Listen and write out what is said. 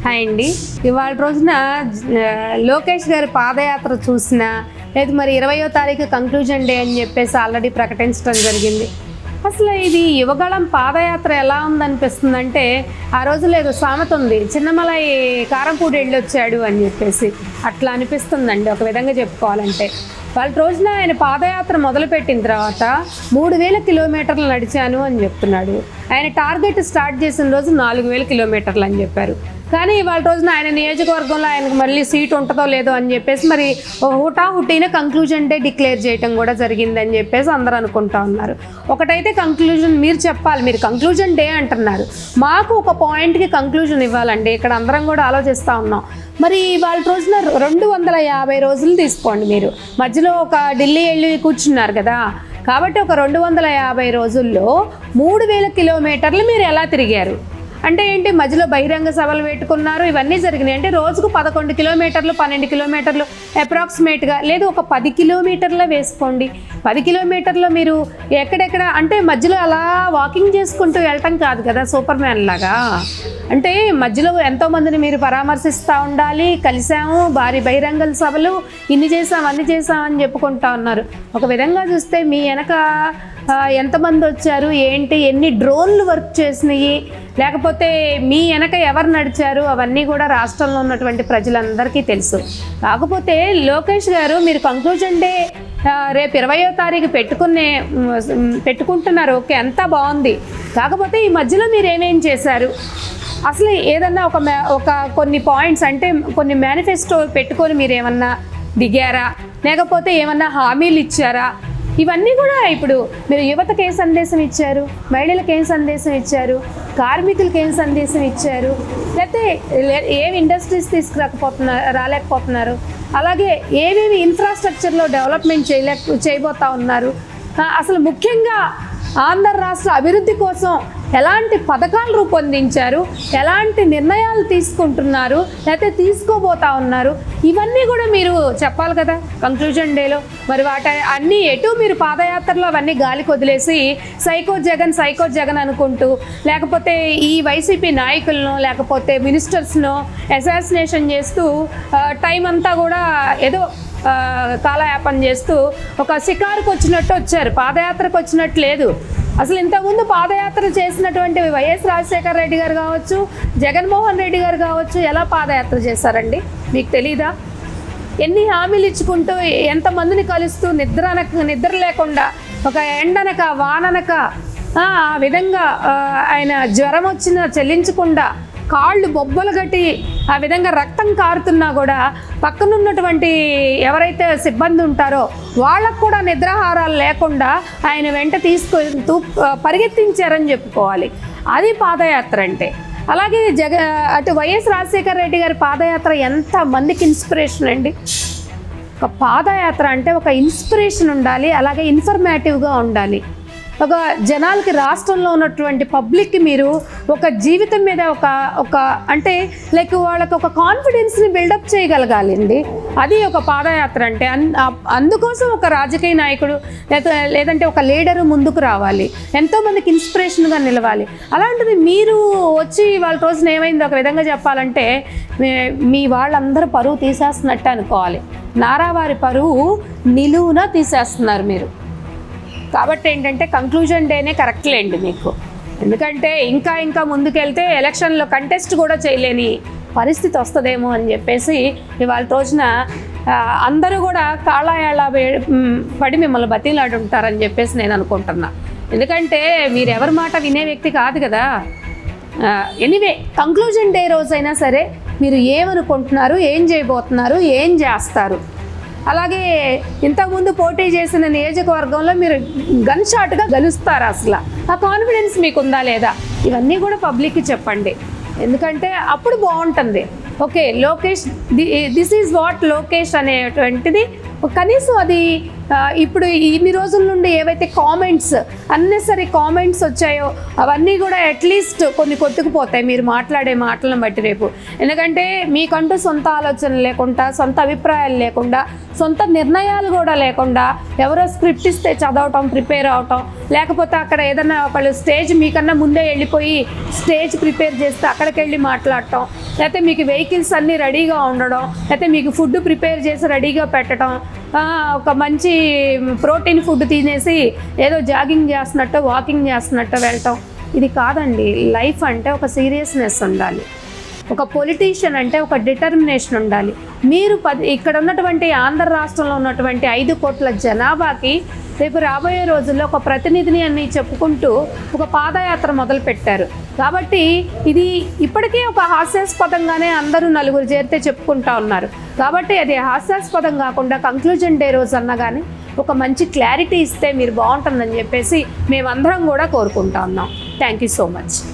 Hi అండి. ఇవాళ రోజున లోకేష్ గారి పాదయాత్ర చూసినా లేదు మరి 20వ తారీఖు కంక్లూజన్ డే అని చెప్పేసి ఆల్రెడీ ప్రకటించడం జరిగింది. అసలు ఇది యువగళం పాదయాత్ర ఎలా ఉందనిపిస్తుందంటే ఆ రోజులో ఏదో సామెత ఉంది, చిన్నమలై కారంపూడి వెళ్ళొచ్చాడు అని చెప్పేసి అట్లా అనిపిస్తుందండి ఒక విధంగా చెప్పుకోవాలంటే. వాళ్ళ రోజున ఆయన పాదయాత్ర మొదలుపెట్టిన తర్వాత 3000 కిలోమీటర్లు నడిచాను అని చెప్తున్నాడు. ఆయన టార్గెట్ స్టార్ట్ చేసిన రోజు 4000 కిలోమీటర్లు అని చెప్పారు. కానీ ఇవాళ రోజున ఆయన నియోజకవర్గంలో ఆయనకు మళ్ళీ సీట్ ఉంటుందో లేదో అని చెప్పేసి మరి హుటాహుటిన కంక్లూజన్ డే డిక్లేర్ చేయడం కూడా జరిగిందని చెప్పేసి అందరూ అనుకుంటా ఉన్నారు. ఒకటైతే కంక్లూజన్ మీరు చెప్పాలి, మీరు కంక్లూజన్ డే అంటున్నారు, మాకు ఒక పాయింట్కి కంక్లూజన్ ఇవ్వాలండి. ఇక్కడ అందరం కూడా ఆలోచిస్తూ ఉన్నాం. మరి వాళ్ళ రోజున 250 రోజులు తీసుకోండి, మీరు మధ్యలో ఒక ఢిల్లీ వెళ్ళి కూర్చున్నారు కదా, కాబట్టి ఒక 250 రోజుల్లో 3000 కిలోమీటర్లు మీరు ఎలా తిరిగారు అంటే ఏంటి? మధ్యలో బహిరంగ సభలు పెట్టుకున్నారు, ఇవన్నీ జరిగినాయి. అంటే రోజుకు 11 కిలోమీటర్లు 12 కిలోమీటర్లు అప్రాక్సిమేట్గా, లేదు ఒక 10 కిలోమీటర్లే వేసుకోండి. 10 కిలోమీటర్లు మీరు ఎక్కడెక్కడ అంటే మధ్యలో అలా వాకింగ్ చేసుకుంటూ వెళ్ళటం కాదు కదా సూపర్ మ్యాన్ లాగా. అంటే మధ్యలో ఎంతోమందిని మీరు పరామర్శిస్తూ ఉండాలి. కలిసాము, భారీ బహిరంగ సభలు, ఇన్ని చేసాం అన్ని చేసాం అని చెప్పుకుంటా ఉన్నారు. ఒక విధంగా చూస్తే మీ వెనక ఎంతమంది వచ్చారు ఏంటి, ఎన్ని డ్రోన్లు వర్క్ చేసినాయి, లేకపోతే మీ వెనక ఎవరు నడిచారు, అవన్నీ కూడా రాష్ట్రంలో ఉన్నటువంటి ప్రజలందరికీ తెలుసు. కాకపోతే లోకేష్ గారు మీరు కంక్లూజన్ డే రేపు 20వ తారీఖు పెట్టుకుంటున్నారు, ఓకే అంతా బాగుంది. కాకపోతే ఈ మధ్యలో మీరు ఏమేం చేశారు, అసలు ఏదన్నా ఒక కొన్ని పాయింట్స్ అంటే కొన్ని మేనిఫెస్టో పెట్టుకొని మీరు ఏమన్నా దిగారా, లేకపోతే ఏమన్నా హామీలు ఇచ్చారా? ఇవన్నీ కూడా ఇప్పుడు మీరు యువతకు ఏం సందేశం ఇచ్చారు, మహిళలకు ఏం సందేశం ఇచ్చారు, కార్మికులకు ఏం సందేశం ఇచ్చారు, లేకపోతే ఏమి ఇండస్ట్రీస్ రాలేకపోతున్నారు, అలాగే ఏమేమి ఇన్ఫ్రాస్ట్రక్చర్లో డెవలప్మెంట్ చేయబోతా ఉన్నారు, అసలు ముఖ్యంగా ఆంధ్ర రాష్ట్ర అభివృద్ధి కోసం ఎలాంటి పథకాలు రూపొందించారు, ఎలాంటి నిర్ణయాలు తీసుకుంటున్నారు, లేకపోతే తీసుకోబోతా ఉన్నారు, ఇవన్నీ కూడా మీరు చెప్పాలి కదా కంక్లూజన్ డేలో. మరి అన్నీ ఎటు మీరు పాదయాత్రలో అవన్నీ గాలికి వదిలేసి సైకో జగన్ అనుకుంటూ, లేకపోతే ఈ వైసీపీ నాయకులను లేకపోతే మినిస్టర్స్ను అసాసినేషన్ చేస్తూ టైం అంతా కూడా ఏదో కాలయాపన చేస్తూ ఒక షికారుకు వచ్చినట్టు వచ్చారు, పాదయాత్రకు వచ్చినట్టు లేదు. అసలు ఇంతకుముందు పాదయాత్ర చేసినటువంటి వైఎస్ రాజశేఖర రెడ్డి గారు కావచ్చు, జగన్మోహన్ రెడ్డి గారు కావచ్చు, ఎలా పాదయాత్ర చేశారండి మీకు తెలీదా? ఎన్ని హామీలు ఇచ్చుకుంటూ ఎంతమందిని కలుస్తూ నిద్ర లేకుండా ఒక ఎండనక వాననక ఆ విధంగా ఆయన జ్వరం వచ్చినా చెల్లించకుండా కాళ్ళు బొబ్బలు కట్టి ఆ విధంగా రక్తం కారుతున్నా కూడా పక్కనున్నటువంటి ఎవరైతే సిబ్బంది ఉంటారో వాళ్ళకు కూడా నిద్రాహారాలు లేకుండా ఆయన వెంట తీసుకుంటూ పరిగెత్తించారని చెప్పుకోవాలి. అది పాదయాత్ర అంటే. అలాగే అటు వైఎస్ రాజశేఖర రెడ్డి గారి పాదయాత్ర ఎంతమందికి ఇన్స్పిరేషన్ అండి. ఒక పాదయాత్ర అంటే ఒక ఇన్స్పిరేషన్ ఉండాలి, అలాగే ఇన్ఫర్మేటివ్గా ఉండాలి. ఒక జనాలకి, రాష్ట్రంలో ఉన్నటువంటి పబ్లిక్కి మీరు ఒక జీవితం మీద ఒక అంటే లైక్ వాళ్ళకి ఒక కాన్ఫిడెన్స్ని బిల్డప్ చేయగలగాలండి. అది ఒక పాదయాత్ర అంటే. అందుకోసం ఒక రాజకీయ నాయకుడు లేదంటే ఒక లీడరు ముందుకు రావాలి, ఎంతోమందికి ఇన్స్పిరేషన్గా నిలవాలి. అలాంటిది మీరు వచ్చి వాళ్ళ రోజున ఏమైంది ఒక విధంగా చెప్పాలంటే మీ వాళ్ళందరూ పరువు తీసేస్తున్నట్టు అనుకోవాలి. నారావారి పరువు నిలువున తీసేస్తున్నారు మీరు. కాబట్టి ఏంటంటే కంక్లూజన్ డేనే కరెక్ట్ లేండి మీకు. ఎందుకంటే ఇంకా ముందుకెళ్తే ఎలక్షన్లో కంటెస్ట్ కూడా చేయలేని పరిస్థితి వస్తుందేమో అని చెప్పేసి ఇవాళ రోజున అందరూ కూడా కాళ్ళాయాళ్ళ పడి మిమ్మల్ని బతిలాడి ఉంటారని చెప్పేసి నేను అనుకుంటున్నా. ఎందుకంటే మీరు ఎవరి మాట వినే వ్యక్తి కాదు కదా. ఎనీవే కంక్లూజన్ డే రోజైనా సరే మీరు ఏమనుకుంటున్నారు, ఏం చేయబోతున్నారు, ఏం చేస్తారు, అలాగే ఇంతకుముందు పోటీ చేసిన నియోజకవర్గంలో మీరు గన్ షాట్గా గెలుస్తారు, అసలు ఆ కాన్ఫిడెన్స్ మీకు ఉందా లేదా, ఇవన్నీ కూడా పబ్లిక్కి చెప్పండి. ఎందుకంటే అప్పుడు బాగుంటుంది. Okay Lokesh, this is what Lokesh అనేటువంటిది కనీసం అది ఇప్పుడు ఇన్ని రోజుల నుండి ఏవైతే కామెంట్స్ అన్నెసరీ కామెంట్స్ వచ్చాయో అవన్నీ కూడా అట్లీస్ట్ కొన్ని కొట్టుకుపోతాయి మీరు మాట్లాడే మాటలను బట్టి రేపు. ఎందుకంటే మీకంటూ సొంత ఆలోచనలు లేకుండా, సొంత అభిప్రాయాలు లేకుండా, సొంత నిర్ణయాలు కూడా లేకుండా ఎవరో స్క్రిప్ట్ ఇస్తే చదవటం, ప్రిపేర్ అవటం, లేకపోతే అక్కడ ఏదైనా ఒకళ్ళు స్టేజ్ మీకన్నా ముందే వెళ్ళిపోయి స్టేజ్ ప్రిపేర్ చేస్తే అక్కడికి వెళ్ళి మాట్లాడటం, లేకపోతే మీకు వెహికల్స్ అన్నీ రెడీగా ఉండడం, లేకపోతే మీకు ఫుడ్ ప్రిపేర్ చేసి రెడీగా పెట్టడం, ఒక మంచి ప్రోటీన్ ఫుడ్ తినేసి ఏదో జాగింగ్ చేస్తున్నట్టు, వాకింగ్ చేస్తున్నట్టు వెళ్ళటం, ఇది కాదండి. లైఫ్ అంటే ఒక సీరియస్నెస్ ఉండాలి. ఒక పొలిటీషియన్ అంటే ఒక డిటర్మినేషన్ ఉండాలి. మీరు ఇక్కడ ఉన్నటువంటి ఆంధ్ర రాష్ట్రంలో ఉన్నటువంటి 5 కోట్ల జనాభాకి రేపు రాబోయే రోజుల్లో ఒక ప్రతినిధిని అని చెప్పుకుంటూ ఒక పాదయాత్ర మొదలుపెట్టారు. కాబట్టి ఇది ఇప్పటికీ ఒక హాస్యాస్పదంగానే అందరూ నలుగురు చేరితే చెప్పుకుంటా ఉన్నారు. కాబట్టి అది హాస్యాస్పదం కాకుండా కంక్లూజన్ డే రోజు అన్నా కానీ ఒక మంచి క్లారిటీ ఇస్తే మీరు బాగుంటుందని చెప్పేసి మేమందరం కూడా కోరుకుంటా ఉన్నాం. Thank you so much.